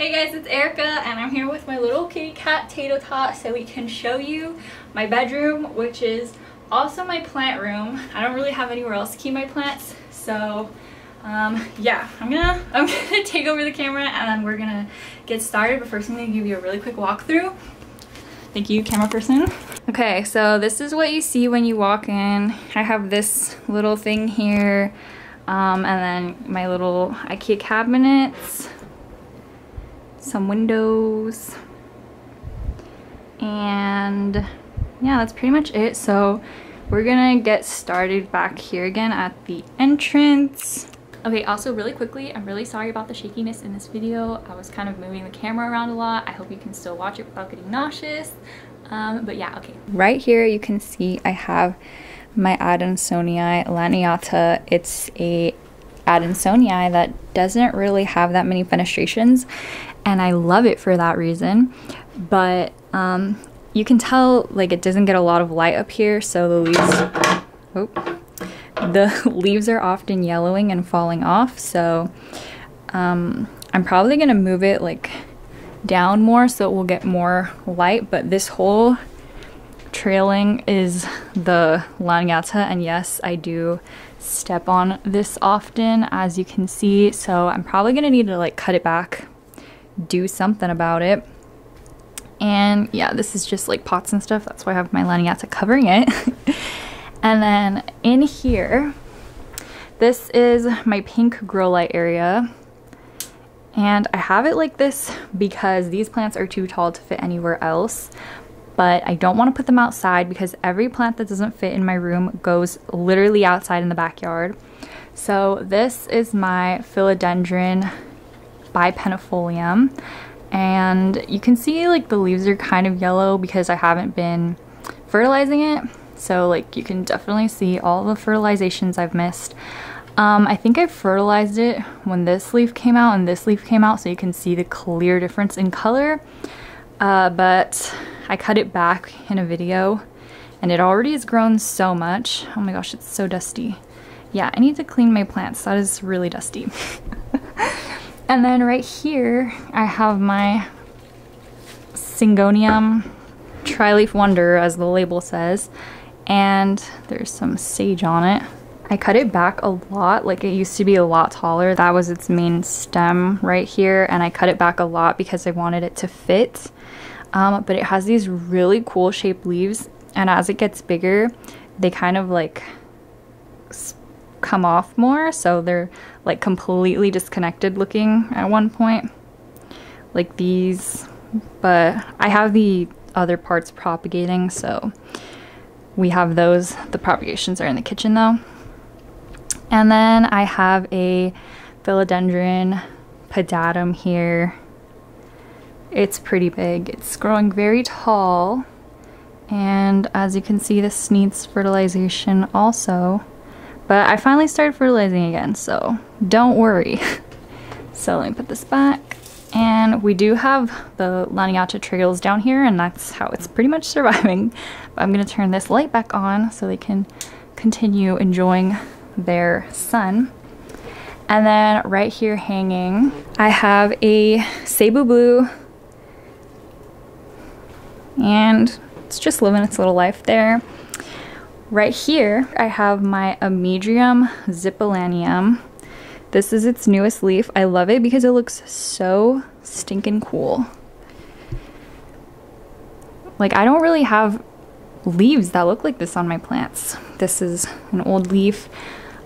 Hey guys, it's Erica and I'm here with my little kitty cat Tato Tot so we can show you my bedroom, which is also my plant room. I don't really have anywhere else to keep my plants, so yeah, I'm gonna take over the camera and then we're gonna get started. But first I'm gonna give you a really quick walkthrough. Thank you, camera person. Okay, so this is what you see when you walk in. I have this little thing here, and then my little IKEA cabinets, some windows, and yeah, that's pretty much it. So we're gonna get started back here again at the entrance. Okay, also really quickly, I'm really sorry about the shakiness in this video. I was kind of moving the camera around a lot. I hope you can still watch it without getting nauseous. But yeah, okay. Right here you can see I have my adansonii Laniata. It's a adansonii that doesn't really have that many fenestrations, and I love it for that reason. But you can tell like it doesn't get a lot of light up here, so the leaves are often yellowing and falling off. So I'm probably gonna move it like down more so it will get more light, but this whole trailing is the Laniata, and yes, I do step on this often, as you can see, so I'm probably gonna need to like cut it back, do something about it. And yeah, this is just like pots and stuff, that's why I have my Laniata covering it. And then in here, this is my pink grow light area. And I have it like this because these plants are too tall to fit anywhere else. But I don't want to put them outside because every plant that doesn't fit in my room goes literally outside in the backyard. So this is my philodendron bipennifolium. And you can see like the leaves are kind of yellow because I haven't been fertilizing it. So like you can definitely see all the fertilizations I've missed. I think I fertilized it when this leaf came out and this leaf came out, so you can see the clear difference in color. But I cut it back in a video and it already has grown so much. Oh my gosh, it's so dusty. Yeah, I need to clean my plants. That is really dusty. And then right here, I have my Syngonium Trileaf Wonder, as the label says. And there's some sage on it. I cut it back a lot, like it used to be a lot taller. That was its main stem right here, and I cut it back a lot because I wanted it to fit. But it has these really cool shaped leaves, and as it gets bigger, they kind of like come off more, so they're like completely disconnected looking at one point, like these. But I have the other parts propagating, so we have those. The propagations are in the kitchen though. And then I have a philodendron pedatum here. It's pretty big. It's growing very tall. And as you can see, this needs fertilization also. But I finally started fertilizing again, so don't worry. So let me put this back. And we do have the Laniata trails down here, and that's how it's pretty much surviving. But I'm gonna turn this light back on so they can continue enjoying their sun. And then right here hanging, I have a Cebu blue, and it's just living its little life there. Right here, I have my Amydrium zippelianum. This is its newest leaf. I love it because it looks so stinking cool. Like, I don't really have leaves that look like this on my plants. This is an old leaf.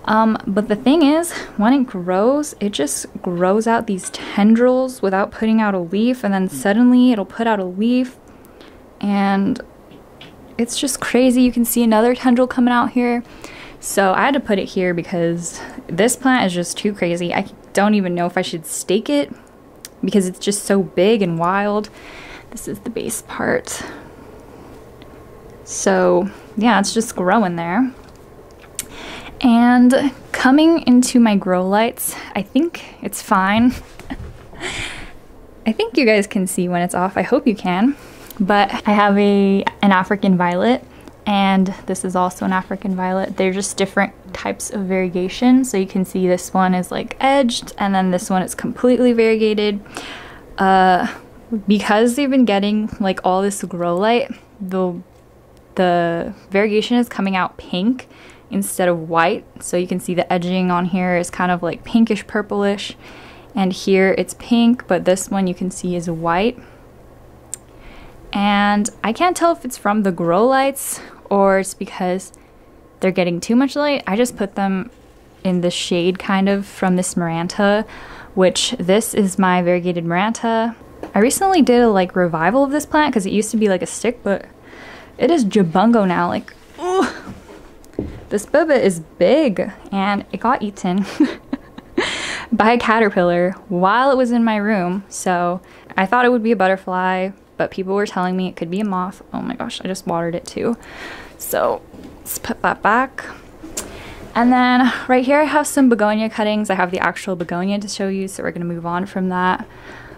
But the thing is, when it grows, it just grows out these tendrils without putting out a leaf, and then suddenly it'll put out a leaf, and it's just crazy. You can see another tendril coming out here. So I had to put it here because this plant is just too crazy. I don't even know if I should stake it because it's just so big and wild. This is the base part. So yeah, it's just growing there. And coming into my grow lights, I think it's fine. I think you guys can see when it's off. I hope you can. But I have an African violet, and this is also an African violet. They're just different types of variegation. So you can see this one is like edged, and then this one is completely variegated. Because they've been getting like all this grow light, the variegation is coming out pink instead of white. So you can see the edging on here is kind of like pinkish purplish, and here it's pink, but this one you can see is white. And I can't tell if it's from the grow lights or it's because they're getting too much light. I just put them in the shade kind of from this Maranta, which this is my Variegated Maranta. I recently did a like revival of this plant because it used to be like a stick, but it is jabungo now. Like, ooh, this biba is big, and it got eaten by a caterpillar while it was in my room. So I thought it would be a butterfly, but people were telling me it could be a moth. Oh my gosh, I just watered it too. So let's put that back. And then right here I have some begonia cuttings. I have the actual begonia to show you, so we're gonna move on from that.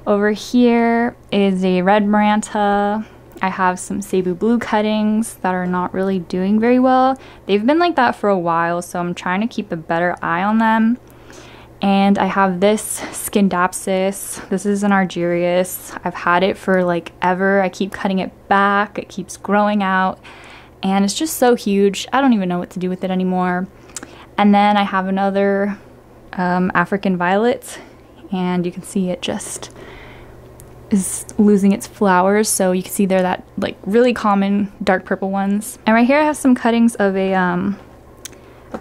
Over here is a red Maranta. I have some Cebu blue cuttings that are not really doing very well. They've been like that for a while, so I'm trying to keep a better eye on them. And I have this Scindapsus. This is an Arygraeus. I've had it for like ever. I keep cutting it back. It keeps growing out, and it's just so huge. I don't even know what to do with it anymore. And then I have another African violet, and you can see it just is losing its flowers. So you can see they're that like really common dark purple ones. And right here I have some cuttings of a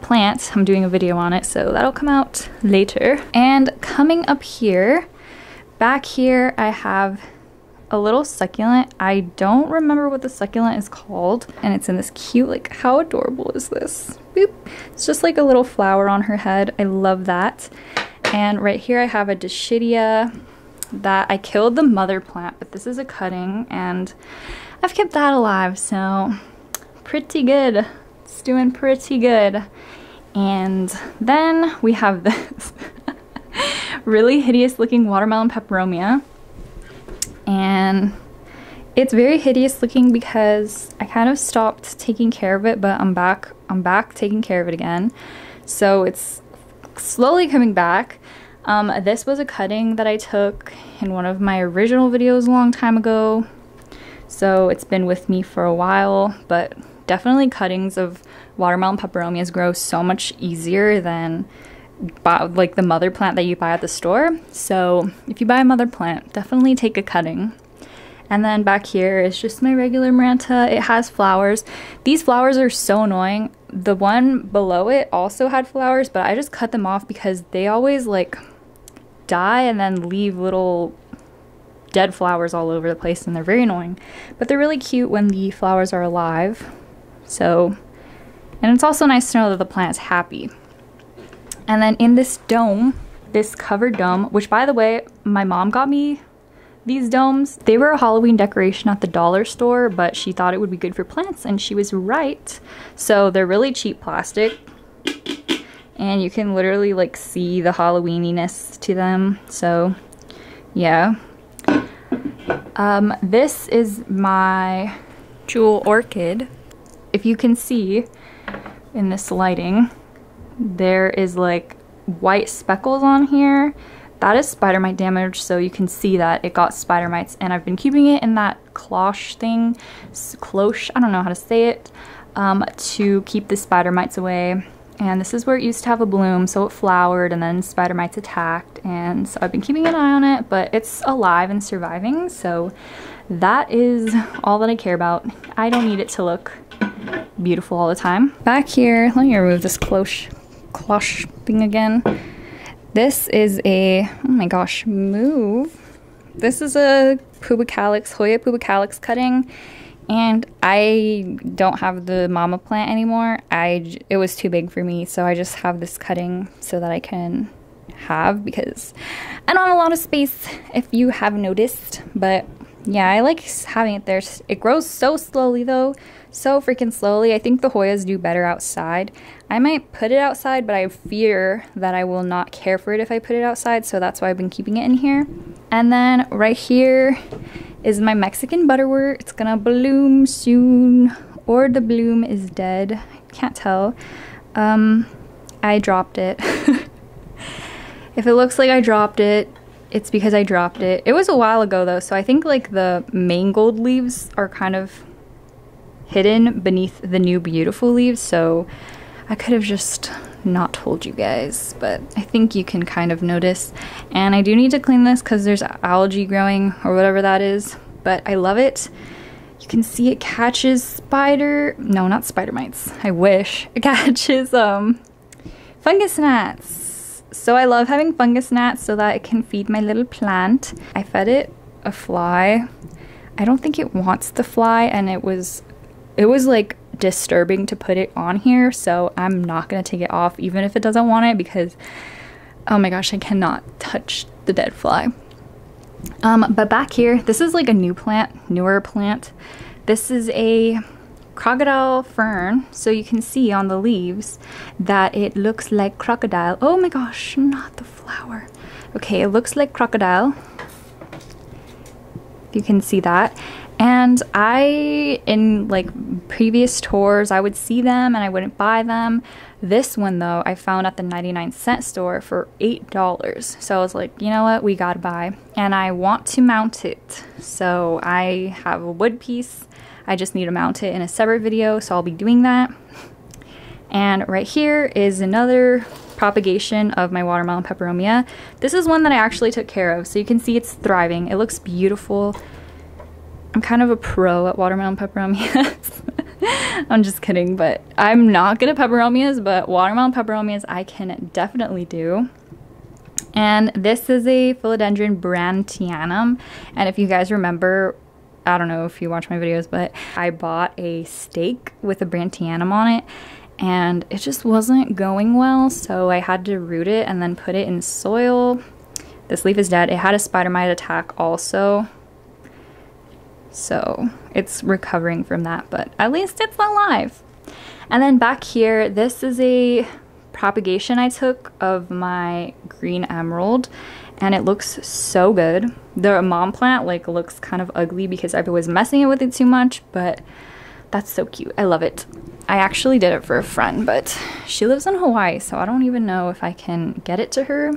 plant. I'm doing a video on it, so that'll come out later. And coming up here, back here I have a little succulent. I don't remember what the succulent is called, and it's in this cute, like, how adorable is this? Boop. It's just like a little flower on her head. I love that. And right here I have a Dischidia that I killed the mother plant, but this is a cutting, and I've kept that alive, so pretty good. It's doing pretty good. And then we have this really hideous looking watermelon Peperomia, and it's very hideous looking because I kind of stopped taking care of it, but I'm back taking care of it again. So it's slowly coming back. This was a cutting that I took in one of my original videos a long time ago, so it's been with me for a while. But definitely cuttings of watermelon Peperomias grow so much easier than like the mother plant that you buy at the store. So if you buy a mother plant, definitely take a cutting. And then back here is just my regular Maranta. It has flowers. These flowers are so annoying. The one below it also had flowers, but I just cut them off because they always like die and then leave little dead flowers all over the place, and they're very annoying. But they're really cute when the flowers are alive. So, and it's also nice to know that the plant's happy. And then in this dome, this covered dome, which by the way, my mom got me these domes. They were a Halloween decoration at the dollar store, but she thought it would be good for plants, and she was right. So they're really cheap plastic, and you can literally like see the Halloweeniness to them. So yeah. This is my jewel orchid. If you can see in this lighting, there is like white speckles on here. That is spider mite damage, so you can see that it got spider mites, and I've been keeping it in that cloche thing, cloche, I don't know how to say it, to keep the spider mites away. And this is where it used to have a bloom, so it flowered and then spider mites attacked, and so I've been keeping an eye on it, but it's alive and surviving, so that is all that I care about. I don't need it to look beautiful all the time. Back here, let me remove this cloche thing again. This is a, oh my gosh, move. This is a pupicalyx, Hoya pupicalyx cutting, and I don't have the mama plant anymore. It was too big for me, so I just have this cutting so that I can have, because I don't have a lot of space, if you have noticed. But yeah, I like having it there. It grows so slowly though, so freaking slowly. I think the Hoyas do better outside. I might put it outside, but I fear that I will not care for it if I put it outside, so that's why I've been keeping it in here. And then right here is my Mexican Butterwort. It's gonna bloom soon, or the bloom is dead. I can't tell. I dropped it. If it looks like I dropped it, It's because I dropped it. It was a while ago though, so I think like the mangled leaves are kind of hidden beneath the new beautiful leaves, so I could have just not told you guys, but I think you can kind of notice. And I do need to clean this because there's algae growing or whatever that is, but I love it. You can see it catches not spider mites, I wish. It catches fungus gnats. So I love having fungus gnats so that it can feed my little plant. I fed it a fly. I don't think it wants the fly, and it was like disturbing to put it on here, so I'm not gonna take it off even if it doesn't want it, because oh my gosh, I cannot touch the dead fly. But back here, this is like a newer plant. This is a Crocodile Fern, so you can see on the leaves that it looks like crocodile. Oh my gosh, not the flower. Okay, it looks like crocodile. You can see that. And in like previous tours, I would see them and I wouldn't buy them. This one though, I found at the 99-cent store for $8. So I was like, you know what, we gotta buy. And I want to mount it. So I have a wood piece. I just need to mount it in a separate video, so I'll be doing that. And right here is another propagation of my watermelon peperomia. This is one that I actually took care of, so you can see it's thriving. It looks beautiful. I'm kind of a pro at watermelon peperomias. I'm just kidding, but I'm not good at peperomias, but watermelon peperomias I can definitely do. And this is a philodendron brandtianum, and if you guys remember, I don't know if you watch my videos, but I bought a stake with a brandtianum on it, and it just wasn't going well, so I had to root it and then put it in soil. This leaf is dead. It had a spider mite attack also, so it's recovering from that, but at least it's alive. And then back here, this is a propagation I took of my green emerald, and it looks so good. The mom plant like looks kind of ugly because I was messing with it too much, but that's so cute. I love it. I actually did it for a friend, but she lives in Hawaii, so I don't even know if I can get it to her.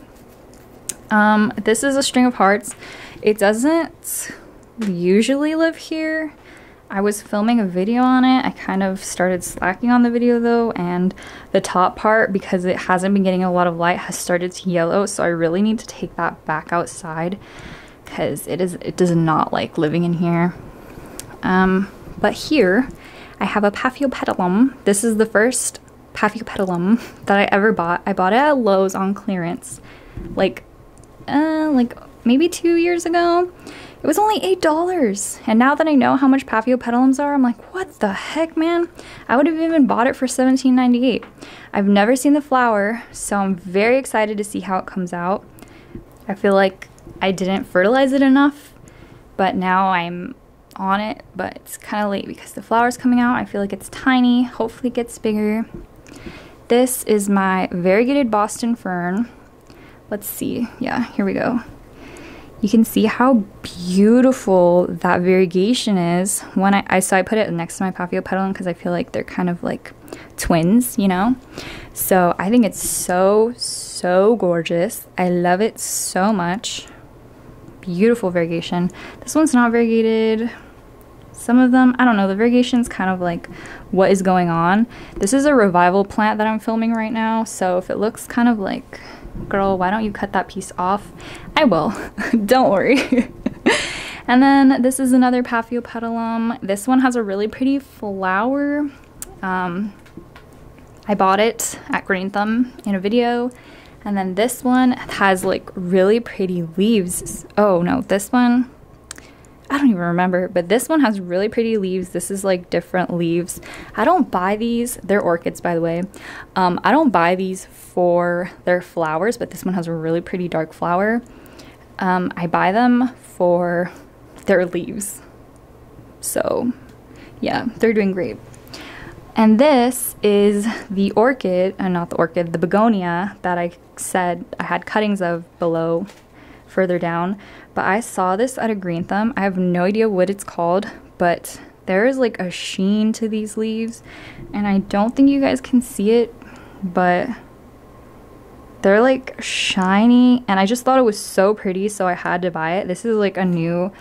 This is a string of hearts. It doesn't usually live here. I was filming a video on it. I kind of started slacking on the video though, and the top part, because it hasn't been getting a lot of light, has started to yellow, so I really need to take that back outside because it does not like living in here. But here I have a Paphiopedilum. This is the first Paphiopedilum that I ever bought. I bought it at Lowe's on clearance like maybe 2 years ago. It was only $8, and now that I know how much Paphiopedilums are, I'm like, what the heck, man? I would have even bought it for $17.98. I've never seen the flower, so I'm very excited to see how it comes out. I feel like I didn't fertilize it enough, but now I'm on it, but it's kind of late because the flower's coming out. I feel like it's tiny. Hopefully it gets bigger. This is my variegated Boston fern. Let's see. Yeah, here we go. You can see how beautiful that variegation is. When I put it next to my Paphiopedilum because I feel like they're kind of like twins, you know? So I think it's so, so gorgeous. I love it so much. Beautiful variegation. This one's not variegated. Some of them, I don't know, the variegation's kind of like what is going on. This is a revival plant that I'm filming right now, so if it looks kind of like, girl, why don't you cut that piece off? I will. Don't worry. And then this is another Paphiopedilum. This one has a really pretty flower. I bought it at Green Thumb in a video. And then this one has like really pretty leaves. Oh no, this one, I don't even remember, but this one has really pretty leaves. This is like different leaves. I don't buy these. They're orchids, by the way. I don't buy these for their flowers, but this one has a really pretty dark flower. I buy them for their leaves. So yeah, they're doing great. And this is the orchid, not the orchid, the begonia that I said I had cuttings of below, further down. But I saw this at a Green Thumb. I have no idea what it's called, but there is like a sheen to these leaves. And I don't think you guys can see it, but They're like shiny, and I just thought it was so pretty, so I had to buy it. This is like a new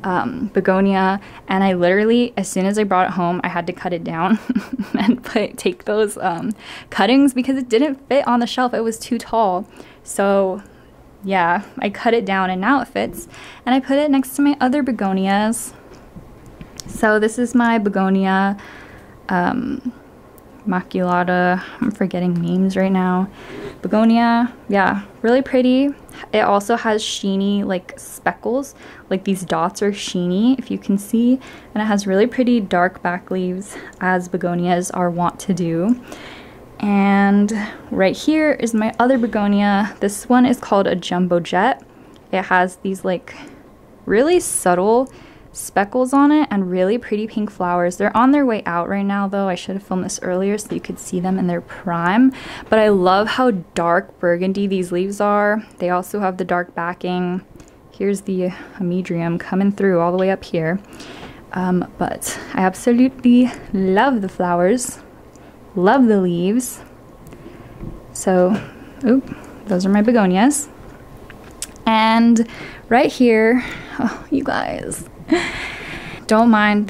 begonia, and I literally, as soon as I brought it home, I had to cut it down and take those cuttings because it didn't fit on the shelf. It was too tall. So yeah, I cut it down and now it fits, and I put it next to my other begonias. So this is my begonia maculata. I'm forgetting names right now. Begonia, yeah, really pretty. It also has sheeny like speckles, like these dots are sheeny, if you can see, and it has really pretty dark back leaves, as begonias are wont to do. And right here is my other begonia. This one is called a Jumbo Jet. It has these like really subtle speckles on it and really pretty pink flowers. They're on their way out right now though. I should have filmed this earlier so you could see them in their prime, but I love how dark burgundy these leaves are. They also have the dark backing. Here's the Amydrium coming through all the way up here, but I absolutely love the flowers, love the leaves. So those are my begonias. And right here, oh you guys, don't mind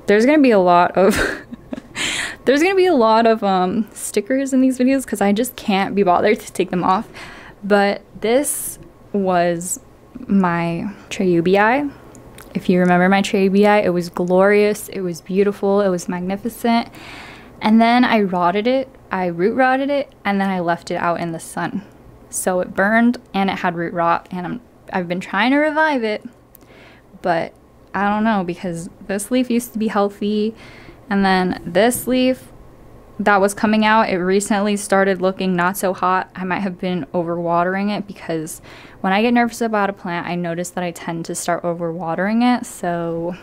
there's gonna be a lot of stickers in these videos because I just can't be bothered to take them off. But this was my Treubii. If you remember my Treubii, it was glorious, it was beautiful, it was magnificent. And then I root rotted it, and then I left it out in the sun. So it burned and it had root rot, and I've been trying to revive it, but I don't know, because this leaf used to be healthy, and then this leaf that was coming out, it recently started looking not so hot. I might have been overwatering it, because when I get nervous about a plant, I notice that I tend to start overwatering it, so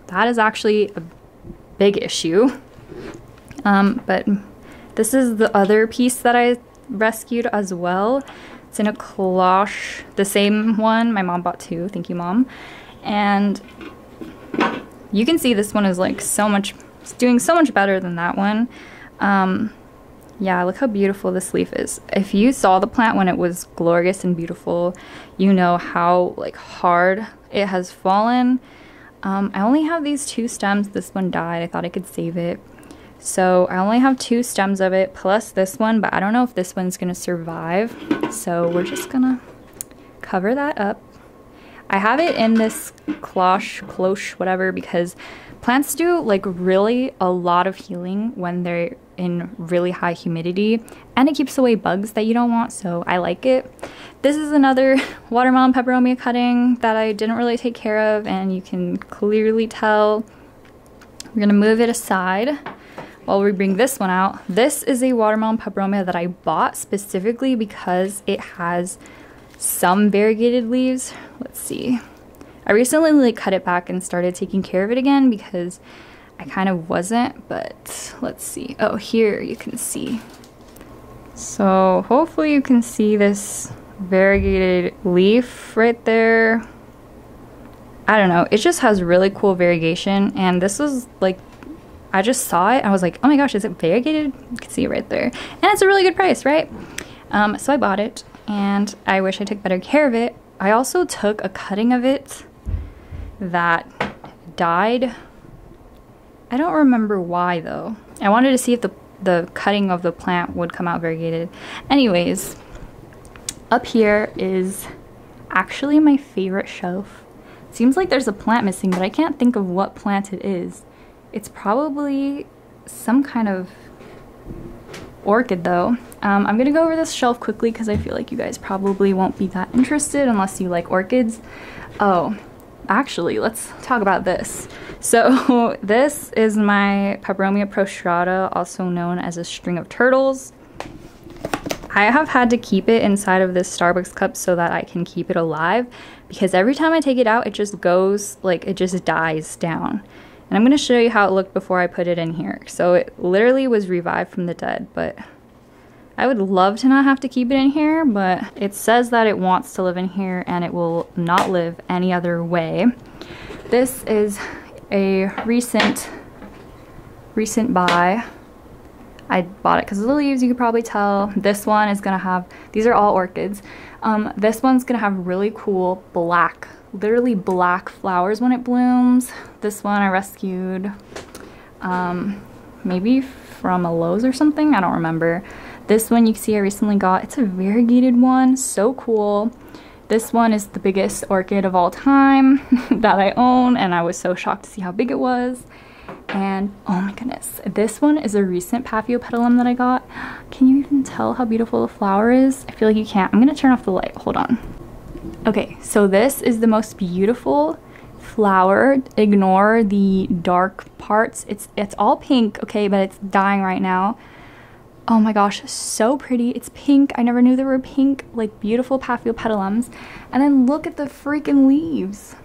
that is actually a big issue. But this is the other piece that I rescued as well. It's in a cloche, the same one. My mom bought two, thank you Mom. And you can see this one is like it's doing so much better than that one. Yeah, look how beautiful this leaf is. If you saw the plant when it was glorious and beautiful, you know how like hard it has fallen. I only have these two stems. This one died. I thought I could save it. So I only have two stems of it plus this one, but I don't know if this one's gonna survive. So we're just gonna cover that up. I have it in this cloche, whatever, because plants do like really a lot of healing when they're in really high humidity, and it keeps away bugs that you don't want, so I like it. This is another watermelon peperomia cutting that I didn't really take care of, and you can clearly tell. We're gonna move it aside while we bring this one out. This is a watermelon peperomia that I bought specifically because it has some variegated leaves. Let's see. I recently like cut it back and started taking care of it again because I kind of wasn't, but let's see. Oh, here you can see. So hopefully you can see this variegated leaf right there. I don't know. It just has really cool variegation, and this was like, I just saw it. I was like, oh my gosh, is it variegated? You can see it right there. And it's a really good price, right? So I bought it, and I wish I took better care of it. I also took a cutting of it that died. I don't remember why though. I wanted to see if the cutting of the plant would come out variegated. Anyways, up here is actually my favorite shelf. Seems like there's a plant missing, but I can't think of what plant it is. It's probably some kind of orchid though. I'm gonna go over this shelf quickly because I feel like you guys probably won't be that interested unless you like orchids. Oh, actually, let's talk about this. So this is my Peperomia prostrata, also known as a string of turtles. I have had to keep it inside of this Starbucks cup so that I can keep it alive, because every time I take it out, it just goes, like, it just dies down. And I'm going to show you how it looked before I put it in here. So it literally was revived from the dead, but I would love to not have to keep it in here, but it says that it wants to live in here and it will not live any other way. This is a recent buy. I bought it because of the leaves, you could probably tell. This one is gonna have, these are all orchids. This one's gonna have really cool black, literally black flowers when it blooms. This one I rescued maybe from a Lowe's or something, I don't remember. This one you can see I recently got, it's a variegated one, so cool. This one is the biggest orchid of all time that I own, and I was so shocked to see how big it was. And oh my goodness, this one is a recent Paphiopedilum that I got. Can you even tell how beautiful the flower is? I feel like you can't. I'm gonna turn off the light, hold on. Okay, so this is the most beautiful flower. Ignore the dark parts. It's all pink, okay, but it's dying right now. Oh my gosh, so pretty. It's pink. I never knew there were pink, like, beautiful Paphiopedilums. And then look at the freaking leaves.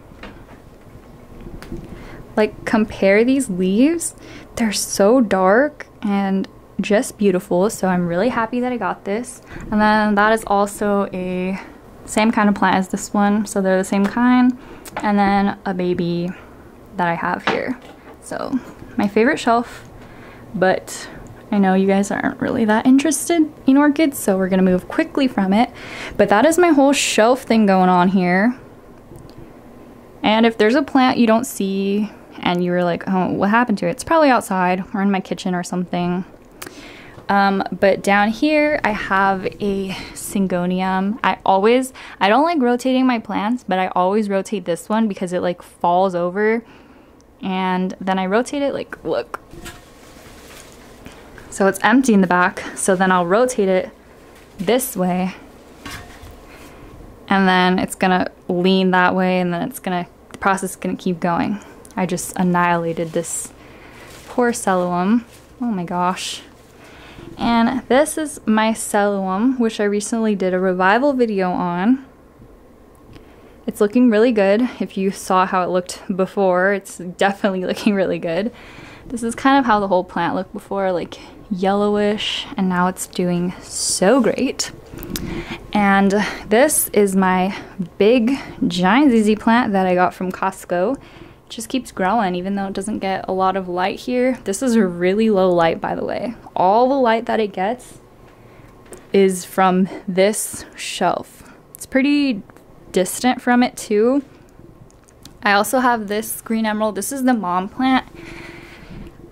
Like, compare these leaves. They're so dark and just beautiful. So I'm really happy that I got this. And then that is also a same kind of plant as this one. So they're the same kind. And then a baby that I have here. So my favorite shelf, but I know you guys aren't really that interested in orchids, so we're gonna move quickly from it. But that is my whole shelf thing going on here. And if there's a plant you don't see and you're like, oh, what happened to it? It's probably outside or in my kitchen or something. But down here I have a Syngonium. I don't like rotating my plants, but I always rotate this one because it like falls over. And then I rotate it, like, look. So it's empty in the back, so then I'll rotate it this way, and then it's gonna lean that way, and then the process is gonna keep going. I just annihilated this poor Cellulum. Oh my gosh. And this is my Cellulum, which I recently did a revival video on. It's looking really good. If you saw how it looked before, it's definitely looking really good. This is kind of how the whole plant looked before, like yellowish, and now it's doing so great. And this is my big giant ZZ plant that I got from Costco. It just keeps growing even though it doesn't get a lot of light here. This is a really low light, by the way. All the light that it gets is from this shelf. It's pretty distant from it too. I also have this green emerald. This is the mom plant.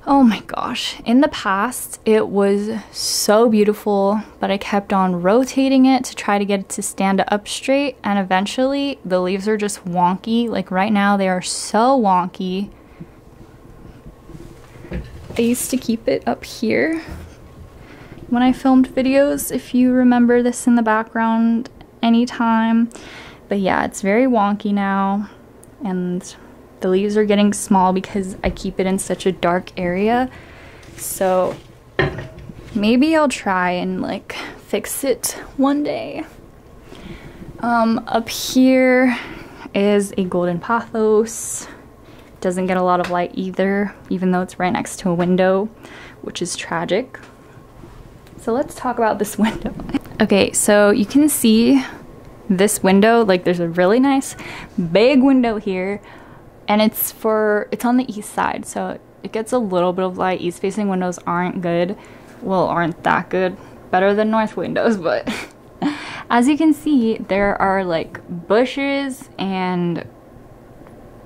Oh my gosh, in the past it was so beautiful, but I kept on rotating it to try to get it to stand up straight, and eventually the leaves are just wonky. Like right now they are so wonky. I used to keep it up here when I filmed videos, if you remember this in the background anytime. But yeah, it's very wonky now, and the leaves are getting small because I keep it in such a dark area. So maybe I'll try and like fix it one day. Up here is a golden pothos. Doesn't get a lot of light either, even though it's right next to a window, which is tragic. So let's talk about this window. Okay, so you can see this window, like there's a really nice big window here. And it's on the east side, so it gets a little bit of light. East facing windows aren't good. Well, aren't that good. Better than north windows, but as you can see, there are like bushes and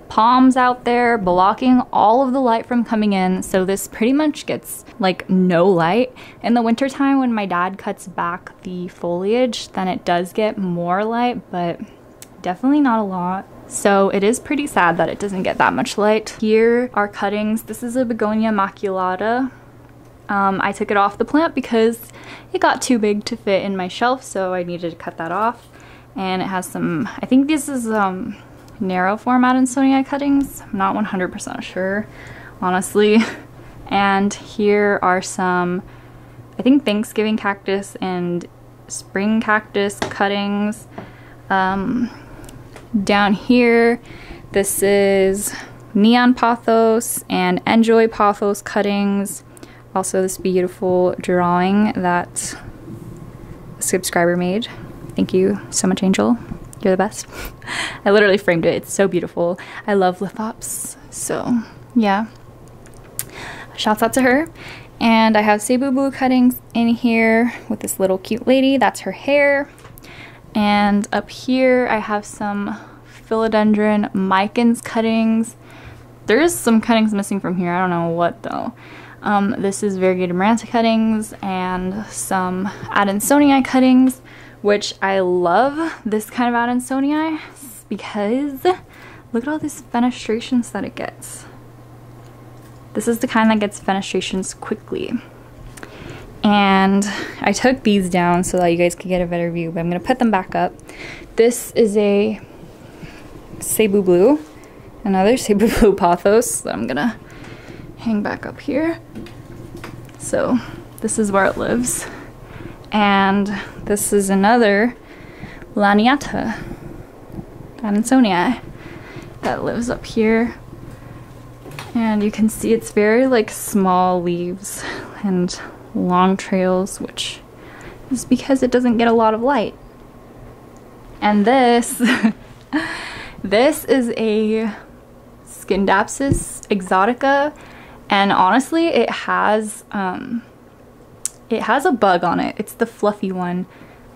palms out there blocking all of the light from coming in. So this pretty much gets like no light. In the wintertime when my dad cuts back the foliage, then it does get more light, but definitely not a lot. So it is pretty sad that it doesn't get that much light. Here are cuttings. This is a Begonia maculata. I took it off the plant because it got too big to fit in my shelf, so I needed to cut that off. And it has some, I think this is narrow form adansonii cuttings. I'm not 100% sure, honestly. And here are some, I think, Thanksgiving cactus and spring cactus cuttings. Down here, this is neon pothos and enjoy pothos cuttings. Also this beautiful drawing that a subscriber made. Thank you so much, Angel. You're the best. I literally framed it. It's so beautiful. I love lithops. So yeah, shouts out to her. And I have Cebu blue cuttings in here with this little cute lady. That's her hair. And up here I have some philodendron micans cuttings. There's some cuttings missing from here. I don't know what though. This is Variegated Maranta cuttings and some adansonii cuttings, which I love this kind of adansonii because look at all these fenestrations that it gets. This is the kind that gets fenestrations quickly. And I took these down so that you guys could get a better view, but I'm gonna put them back up. This is a Cebu blue, another Cebu blue pothos that I'm gonna hang back up here. So this is where it lives. And this is another Laniata, adansonii, that lives up here. And you can see it's very like small leaves and long trails, which is because it doesn't get a lot of light. And this this is a Scindapsus exotica, and honestly it has a bug on it. It's the fluffy one.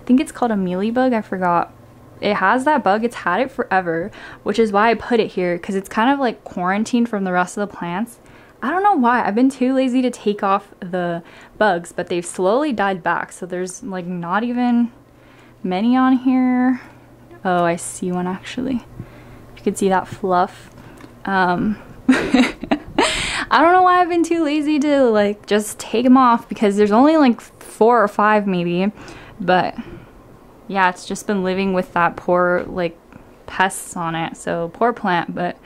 I think it's called a mealybug, I forgot. It has that bug. It's had it forever, which is why I put it here, because it's kind of like quarantined from the rest of the plants. I don't know why. I've been too lazy to take off the bugs, but they've slowly died back. So there's like not even many on here. Oh, I see one actually. You can see that fluff. I don't know why I've been too lazy to like just take them off, because there's only like 4 or 5 maybe, but yeah, it's just been living with that poor like pests on it, so poor plant. But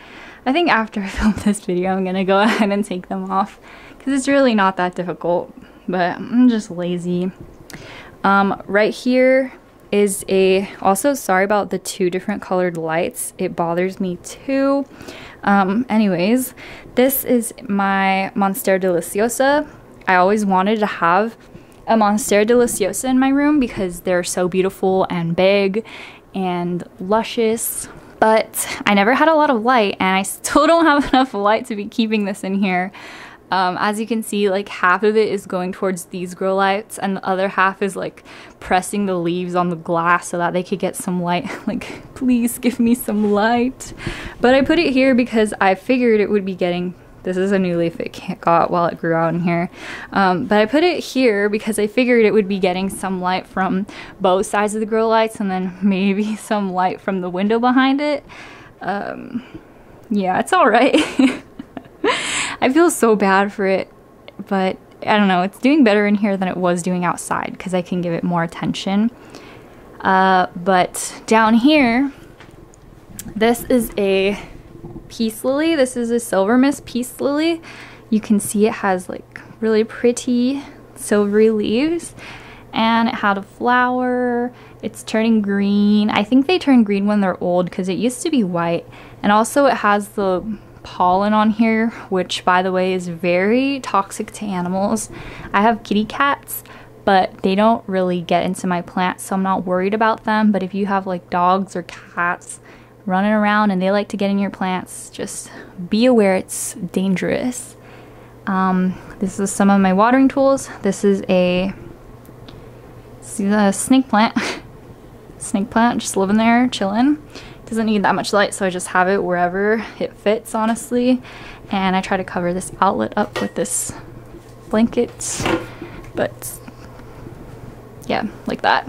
I think after I film this video I'm gonna go ahead and take them off, because it's really not that difficult, but I'm just lazy. Right here is also sorry about the 2 different colored lights, it bothers me too. Anyways, this is my Monstera deliciosa. I always wanted to have a Monstera deliciosa in my room because they're so beautiful and big and luscious, but I never had a lot of light, and I still don't have enough light to be keeping this in here. As you can see, like half of it is going towards these grow lights and the other half is like pressing the leaves on the glass so that they could get some light. Like, please give me some light. But I put it here because I figured it would be getting, this is a new leaf it got while it grew out in here. But I put it here because I figured it would be getting some light from both sides of the grow lights and then maybe some light from the window behind it. Yeah, it's alright. I feel so bad for it, but I don't know, it's doing better in here than it was doing outside because I can give it more attention. But down here, this is a peace lily. This is a silver mist peace lily. You can see it has like really pretty silvery leaves, and it had a flower. It's turning green. I think they turn green when they're old because it used to be white. And also it has the pollen on here, which by the way is very toxic to animals. I have kitty cats, but they don't really get into my plants, so I'm not worried about them. But if you have like dogs or cats running around and they like to get in your plants, just be aware it's dangerous. This is some of my watering tools. This is a snake plant. Snake plant just living there chilling. Doesn't need that much light, so I just have it wherever it fits, honestly. And I try to cover this outlet up with this blanket, but yeah, like that.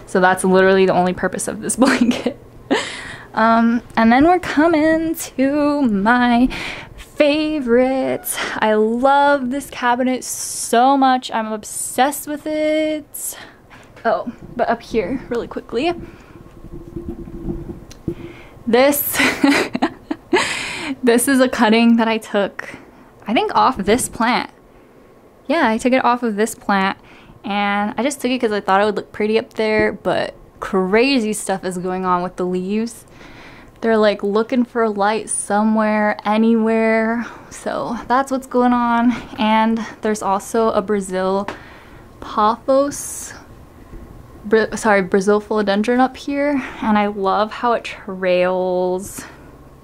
So that's literally the only purpose of this blanket. And then we're coming to my favorite. I love this cabinet so much. I'm obsessed with it. Oh, but up here really quickly, this this is a cutting that I took, I think, off this plant. Yeah, I took it off of this plant, and I just took it because I thought it would look pretty up there, but crazy stuff is going on with the leaves. They're like looking for light somewhere, anywhere, so that's what's going on. And there's also a Brazil philodendron up here, and I love how it trails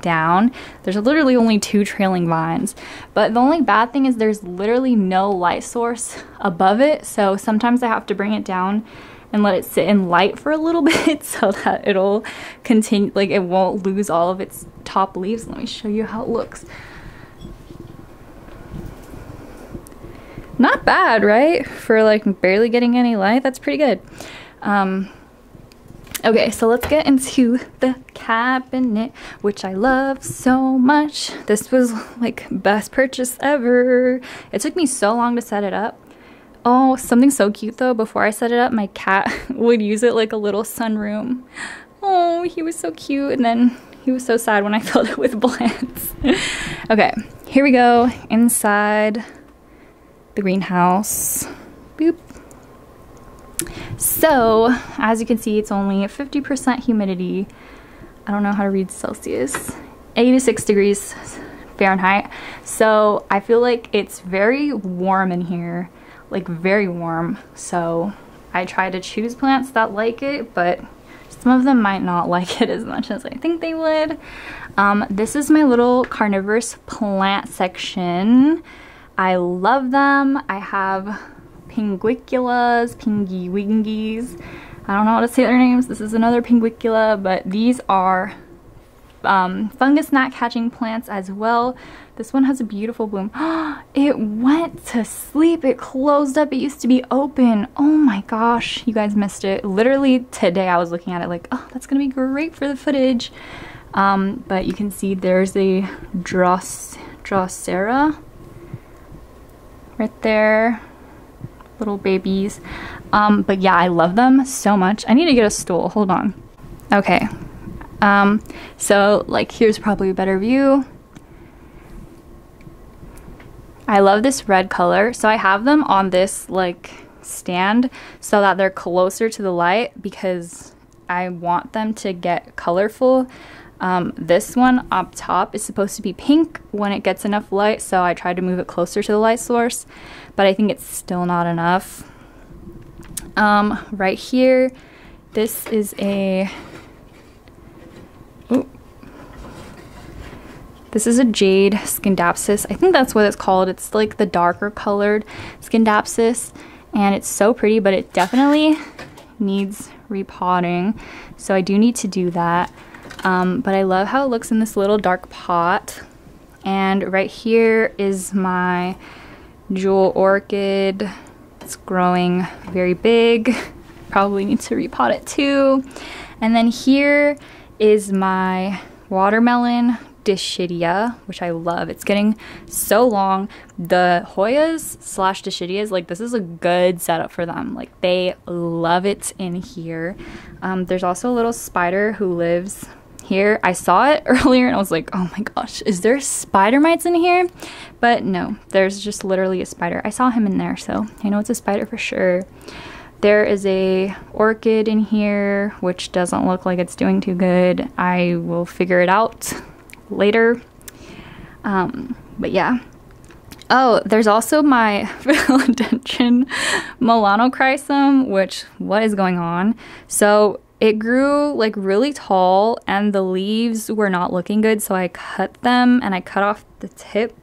down, there's literally only 2 trailing vines. But the only bad thing is there's literally no light source above it, so sometimes I have to bring it down and let it sit in light for a little bit so that it'll continue, like it won't lose all of its top leaves. Let me show you how it looks. Not bad, right? For like barely getting any light, that's pretty good. Okay, so let's get into the cabinet, which I love so much. This was like best purchase ever. It took me so long to set it up. Oh, something so cute though, before I set it up, my cat would use it like a little sunroom. Oh, he was so cute, and then he was so sad when I filled it with plants. Okay, here we go, inside the greenhouse. Boop. So, as you can see, it's only 50% humidity. I don't know how to read Celsius. 86 degrees Fahrenheit. So, I feel like it's very warm in here. Like, very warm. So, I try to choose plants that like it, but some of them might not like it as much as I think they would. This is my little carnivorous plant section. I love them. I have pinguiculas, pingy-wingies. I don't know how to say their names. This is another pinguicula, but these are fungus gnat catching plants as well. This one has a beautiful bloom. It went to sleep. It closed up. It used to be open. Oh my gosh, you guys missed it. Literally today I was looking at it like, oh, that's gonna be great for the footage. But you can see there's a Drosera right there. Little babies. But yeah, I love them so much. I need to get a stool. Hold on. Okay. So like here's probably a better view. I love this red color. So I have them on this like stand so that they're closer to the light because I want them to get colorful. This one up top is supposed to be pink when it gets enough light, so I tried to move it closer to the light source, but I think it's still not enough. Right here, this is a this is a jade Scindapsus. I think that's what it's called. It's like the darker colored Scindapsus, and it's so pretty, but it definitely needs repotting, so I do need to do that. But I love how it looks in this little dark pot. And right here is my jewel orchid. It's growing very big. Probably need to repot it too. And then here is my watermelon Dischidia, which I love. It's getting so long. The Hoyas / Dischidias, like this is a good setup for them. Like they love it in here. There's also a little spider who lives here. I saw it earlier and I was like, oh my gosh, is there spider mites in here? But no, there's just literally a spider. I saw him in there, so I know it's a spider for sure. There is a orchid in here, which doesn't look like it's doing too good. I will figure it out later. But yeah. Oh, there's also my philodendron melanochrysum, which, what is going on? So it grew like really tall and the leaves were not looking good, so I cut them and I cut off the tip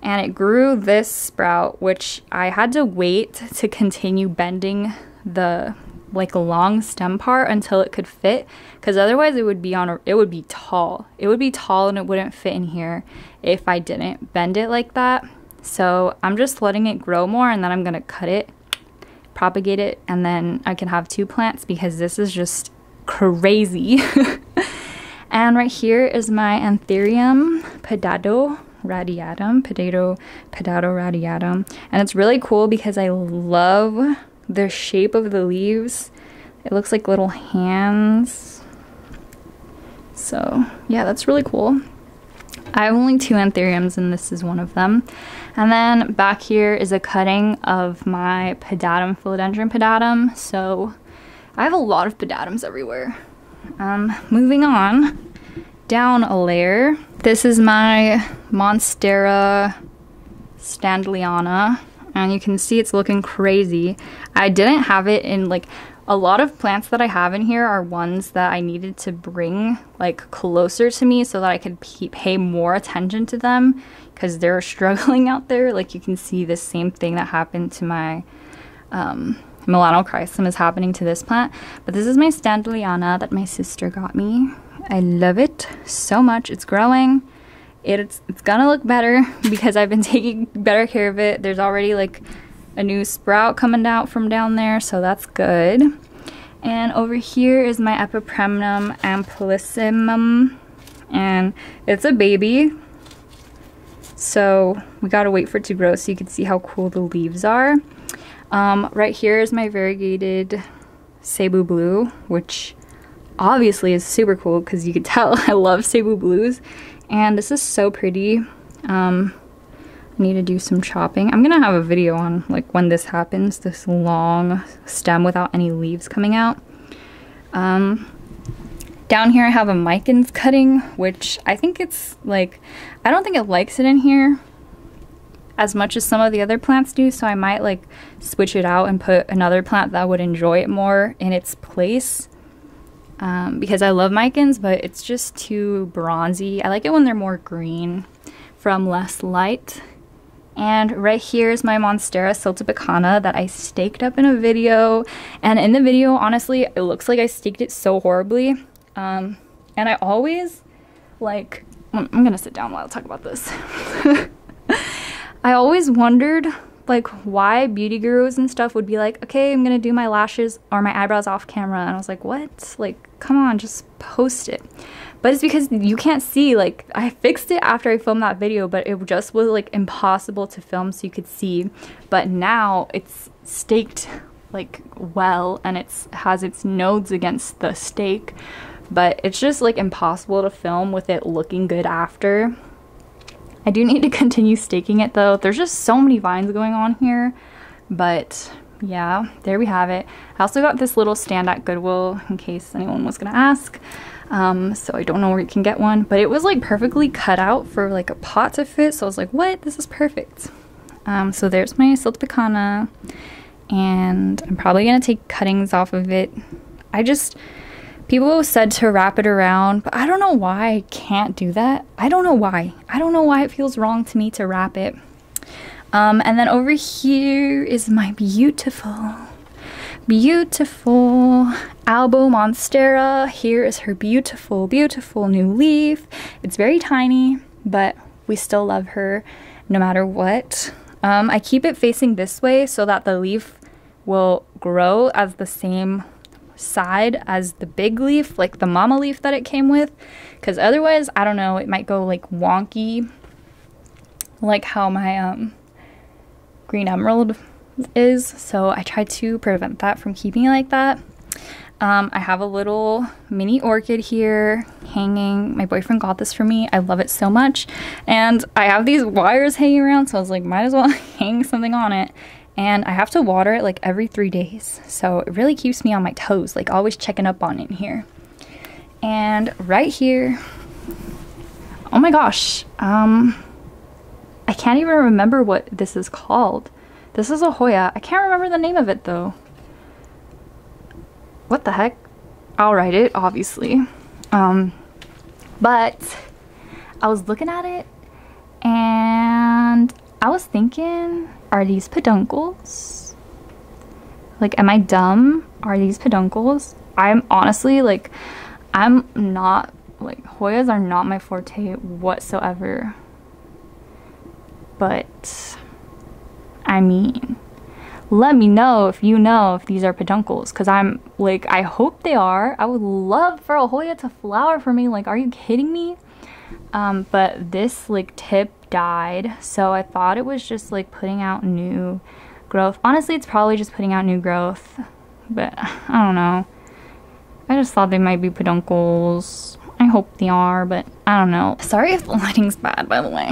and it grew this sprout, which I had to wait to continue bending the like long stem part until it could fit, because otherwise it would be it would be tall and it wouldn't fit in here if I didn't bend it like that. So I'm just letting it grow more and then I'm gonna cut it, propagate it, and then I can have 2 plants because this is just crazy. And right here is my Anthurium pedato radiatum, and it's really cool because I love the shape of the leaves. It looks like little hands. So yeah, that's really cool. I have only 2 anthuriums and this is one of them. And then back here is a cutting of my pedatum, philodendron pedatum. So I have a lot of pedatums everywhere. Moving on down a layer. This is my Monstera standliana, and you can see it's looking crazy. I didn't have it in like A lot of plants that I have in here are ones that I needed to bring like closer to me so that I could pay more attention to them because they're struggling out there. Like you can see the same thing that happened to my Melanochrysum is happening to this plant. But this is my Standoliana that my sister got me. I love it so much. It's growing. It's gonna look better because I've been taking better care of it. There's already like a new sprout coming out from down there, so that's good. And over here is my Peperomia amplyssimum, and it's a baby, so we gotta wait for it to grow so you can see how cool the leaves are. Right here is my variegated Cebu blue, which obviously is super cool because you can tell I love Cebu blues, and this is so pretty. I need to do some chopping. I'm gonna have a video on like when this happens, this long stem without any leaves coming out. Down here I have a Micans cutting, which I think it's like, I don't think it likes it in here as much as some of the other plants do, so I might like switch it out and put another plant that would enjoy it more in its place. Because I love Micans, but it's just too bronzy. I like it when they're more green from less light. And right here is my Monstera siltepecana that I staked up in a video. And in the video, honestly, it looks like I staked it so horribly. And I always, like, I'm gonna sit down while I talk about this. I always wondered, like, why beauty gurus and stuff would be like, okay, I'm gonna do my lashes or my eyebrows off camera. And I was like, what? Like, come on, just post it. But it's because you can't see, like, I fixed it after I filmed that video, but it just was, like, impossible to film so you could see. But now it's staked, like, well, and it has its nodes against the stake. But it's just, like, impossible to film with it looking good after. I do need to continue staking it, though. There's just so many vines going on here. But, yeah, there we have it. I also got this little stand at Goodwill, in case anyone was going to ask. So I don't know where you can get one, but it was like perfectly cut out for like a pot to fit, so I was like, what? This is perfect. So there's my siltepecana, and I'm probably gonna take cuttings off of it. People said to wrap it around, but I don't know why I can't do that. I don't know why it feels wrong to me to wrap it. And then over here is my beautiful Albo Monstera. Here is her beautiful new leaf. It's very tiny, but we still love her no matter what. I keep it facing this way so that the leaf will grow as the same side as the big leaf, like the mama leaf that it came with, because otherwise, I don't know, it might go like wonky, like how my green emerald is. So I try to prevent that from keeping it like that. I have a little mini orchid here hanging. My boyfriend got this for me. I love it so much, and I have these wires hanging around, so I was like, might as well hang something on it. And I have to water it like every 3 days, so it really keeps me on my toes, like always checking up on it in here. And right here, oh my gosh, I can't even remember what this is called. This is a Hoya. I can't remember the name of it though. What the heck? I'll write it, obviously. But I was looking at it and I was thinking, are these peduncles? Like, am I dumb? Are these peduncles? I'm honestly, like, I'm not, like, Hoyas are not my forte whatsoever. But, I mean, let me know if you know if these are peduncles, because I'm, like, I hope they are. I would love for a Hoya to flower for me. Like, are you kidding me? But this, like, tip died, so I thought it was just, like, putting out new growth. Honestly, it's probably just putting out new growth, but I don't know. I just thought they might be peduncles. I hope they are, but I don't know. Sorry if the lighting's bad, by the way.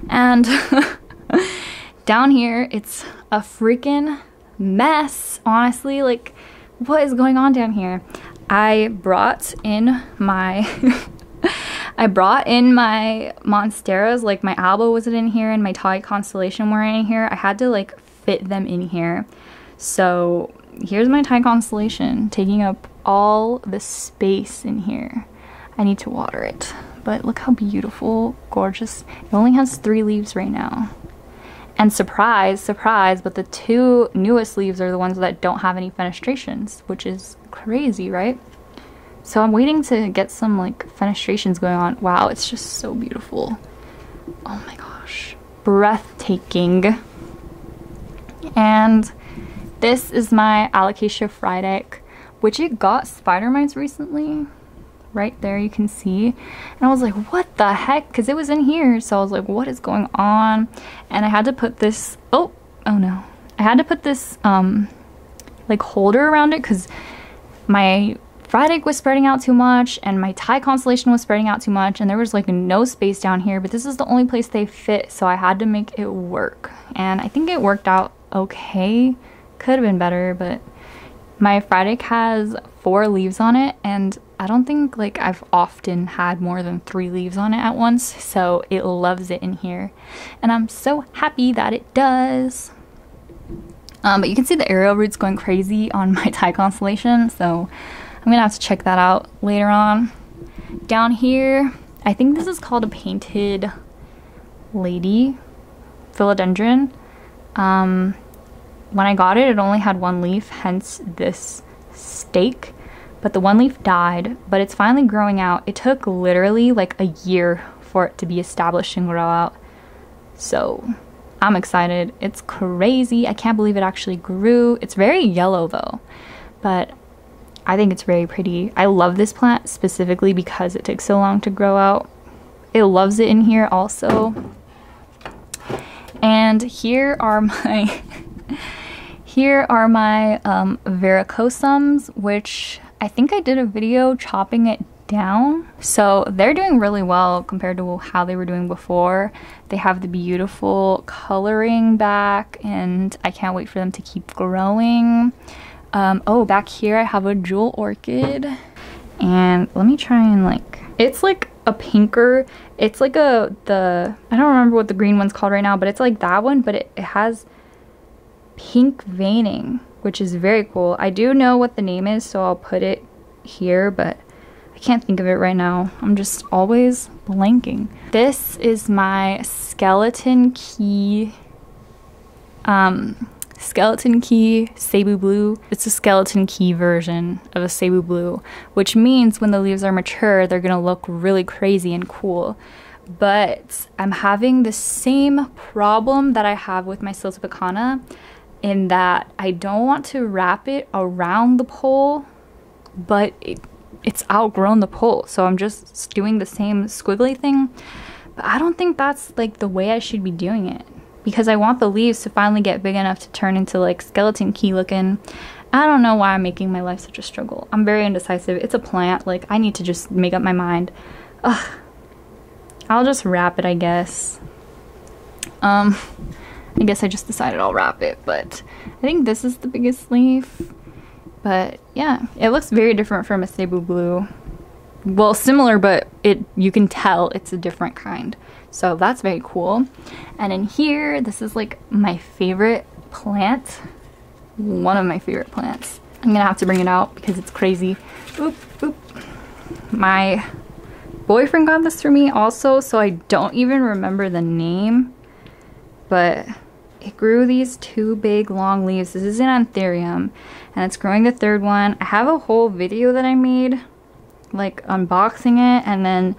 And down here, it's a freaking mess, honestly. Like, what is going on down here? I brought in my Monsteras, like my Alba wasn't in here and my Thai Constellation weren't in here. I had to like fit them in here. So here's my Thai constellation taking up all the space in here. I need to water it, but look how beautiful, gorgeous. It only has 3 leaves right now. And surprise, surprise, but the 2 newest leaves are the ones that don't have any fenestrations, which is crazy, right? So I'm waiting to get some like fenestrations going on. Wow, it's just so beautiful. Oh my gosh, breathtaking. And this is my Alocasia frydek, which it got spider mites recently. Right there you can see, and I was like, what the heck, because it was in here. So I was like, what is going on? And I had to put this oh no, I had to put this like holder around it because my frydek was spreading out too much and my Thai constellation was spreading out too much, and there was like no space down here, but this is the only place they fit, so I had to make it work, and I think it worked out okay. Could have been better, but my frydek has 4 leaves on it, and I don't think like I've often had more than 3 leaves on it at once, so it loves it in here, and I'm so happy that it does. But you can see the aerial roots going crazy on my Thai constellation, so I'm gonna have to check that out later on. Down here, I think this is called a painted lady philodendron. When I got it, it only had 1 leaf, hence this stake. But the 1 leaf died, but it's finally growing out. It took literally like a year for it to be established and grow out. So I'm excited. It's crazy. I can't believe it actually grew. It's very yellow though, but I think it's very pretty. I love this plant specifically because it takes so long to grow out. It loves it in here also. And here are my varicosums, which I think I did a video chopping it down. So they're doing really well compared to how they were doing before. They have the beautiful coloring back, and I can't wait for them to keep growing. Oh, back here I have a jewel orchid, and let me try and like, it's like a pinker, it's like I don't remember what the green one's called right now, but it's like that one, but it has pink veining, which is very cool. I do know what the name is, so I'll put it here, but I can't think of it right now. I'm just always blanking. This is my skeleton key Cebu blue. It's a skeleton key version of a Cebu blue, which means when the leaves are mature, they're gonna look really crazy and cool. But I'm having the same problem that I have with my Siltepecana, in that I don't want to wrap it around the pole, but it's outgrown the pole, so I'm just doing the same squiggly thing. But I don't think that's like the way I should be doing it, because I want the leaves to finally get big enough to turn into like skeleton key looking. I don't know why I'm making my life such a struggle. I'm very indecisive. It's a plant, like I need to just make up my mind. Ugh. I'll just wrap it, I guess. I guess I just decided I'll wrap it, but I think this is the biggest leaf. But yeah, it looks very different from a Cebu blue. Well, similar, but you can tell it's a different kind. So that's very cool. And in here, this is like my favorite plant. One of my favorite plants. I'm gonna have to bring it out because it's crazy. Oop, oop. My boyfriend got this for me also, so I don't even remember the name. But it grew these 2 big long leaves. This is an anthurium, and it's growing the 3rd one. I have a whole video that I made, like unboxing it, and then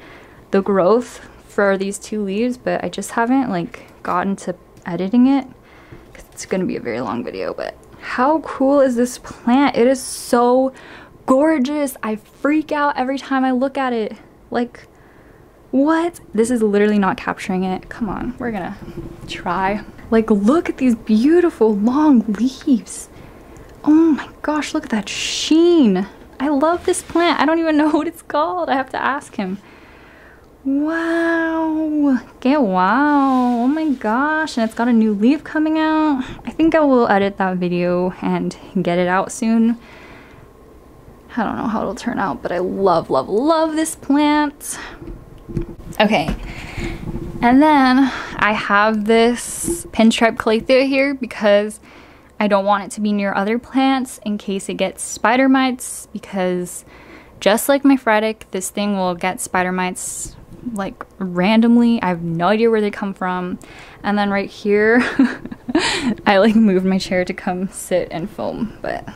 the growth for these 2 leaves, but I just haven't like gotten to editing it because it's gonna be a very long video. But how cool is this plant? It is so gorgeous. I freak out every time I look at it. Like, what? This is literally not capturing it. Come on, we're gonna try. Like, look at these beautiful long leaves. Oh my gosh, look at that sheen. I love this plant. I don't even know what it's called. I have to ask him. Wow. Okay, wow. Oh my gosh. And it's got a new leaf coming out. I think I will edit that video and get it out soon. I don't know how it'll turn out, but I love, love, love this plant. Okay. And then I have this pinstripe calathea here because I don't want it to be near other plants in case it gets spider mites, because just like my phragmites, this thing will get spider mites like randomly. I have no idea where they come from. And then right here, I like moved my chair to come sit and film, but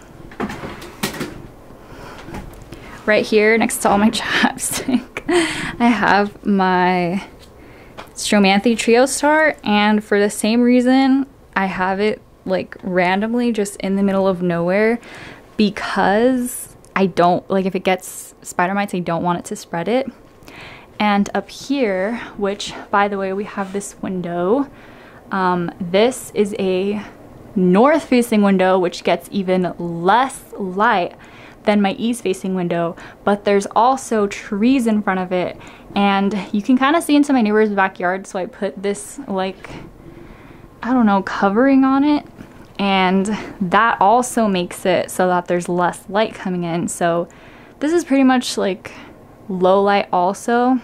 right here next to all my chapstick, I have my Stromanthi Trio Star, and for the same reason, I have it like randomly just in the middle of nowhere, because I don't like, if it gets spider mites, I don't want it to spread it. And up here, which by the way, we have this window. This is a north facing window, which gets even less light than my east facing window, but there's also trees in front of it, and you can kind of see into my neighbor's backyard, so I put this like, I don't know, covering on it, and that also makes it so that there's less light coming in. So this is pretty much like low light also,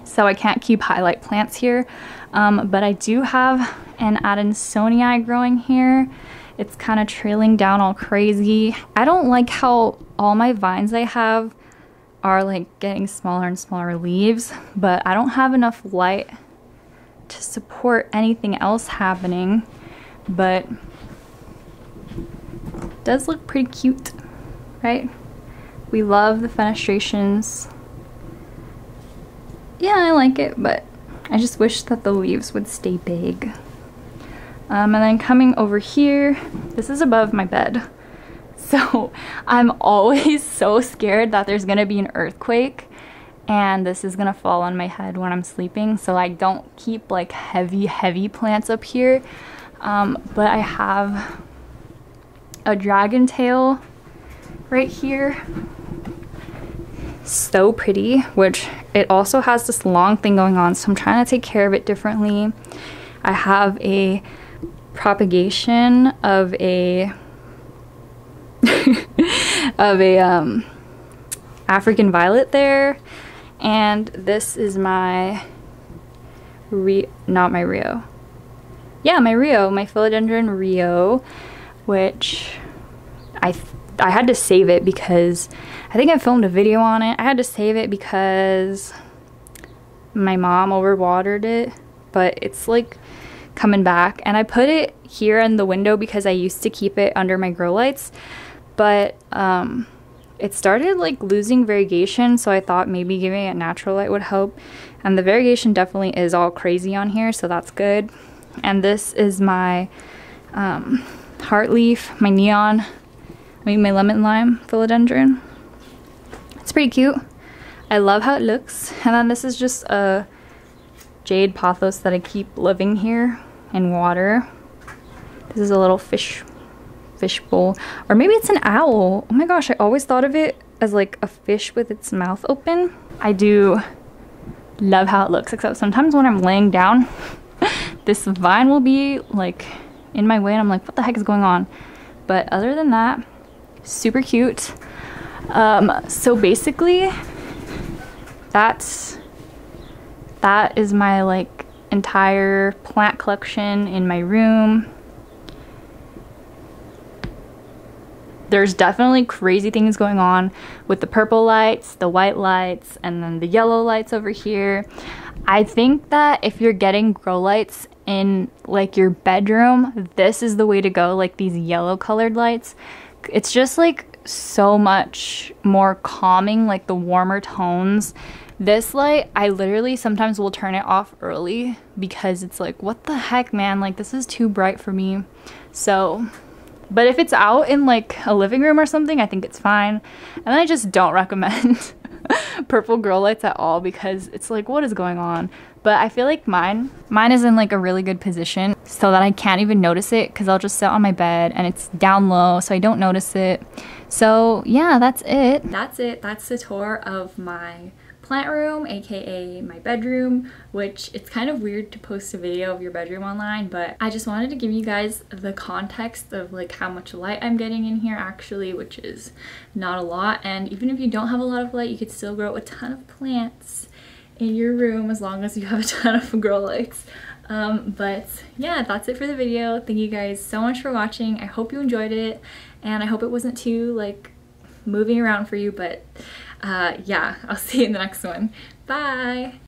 so I can't keep highlight plants here, but I do have an adansonii growing here. It's kind of trailing down all crazy. I don't like how all my vines I have are like getting smaller and smaller leaves, but I don't have enough light to support anything else happening, but it does look pretty cute, right? We love the fenestrations. Yeah, I like it, but I just wish that the leaves would stay big. And then coming over here, this is above my bed. So I'm always so scared that there's gonna be an earthquake and this is gonna fall on my head when I'm sleeping. So I don't keep like heavy plants up here. But I have a dragon tail right here. So pretty, which it also has this long thing going on, so I'm trying to take care of it differently. I have a propagation of a African violet there, and this is my my philodendron Rio, which I had to save it because I think I filmed a video on it. I had to save it because my mom overwatered it, but it's like coming back, and I put it here in the window because I used to keep it under my grow lights, but it started like losing variegation, so I thought maybe giving it natural light would help, and the variegation definitely is all crazy on here, so that's good. And this is my heartleaf, my neon, my lemon lime philodendron. It's pretty cute. I love how it looks. And then this is just a jade pothos that I keep living here in water. This is a little fish bowl, or maybe it's an owl. Oh my gosh, I always thought of it as like a fish with its mouth open. I do love how it looks, except sometimes when I'm laying down, this vine will be like in my way and I'm like, what the heck is going on? But other than that, super cute. So basically that is my like entire plant collection in my room. There's definitely crazy things going on with the purple lights, the white lights, and then the yellow lights over here. I think that if you're getting grow lights in like your bedroom, this is the way to go, like these yellow colored lights. It's just like so much more calming, like the warmer tones. This light, I literally sometimes will turn it off early because it's like, what the heck, man, like this is too bright for me. So, but if it's out in like a living room or something, I think it's fine. And I just don't recommend purple grow lights at all because it's like, what is going on? But I feel like mine is in like a really good position so that I can't even notice it because I'll just sit on my bed and it's down low so I don't notice it. So yeah, that's it. That's the tour of my plant room, aka my bedroom, which it's kind of weird to post a video of your bedroom online, but I just wanted to give you guys the context of like how much light I'm getting in here actually, which is not a lot. And even if you don't have a lot of light, you could still grow a ton of plants in your room as long as you have a ton of grow lights. But yeah, that's it for the video. Thank you guys so much for watching. I hope you enjoyed it, and I hope it wasn't too like moving around for you, but yeah, I'll see you in the next one. Bye!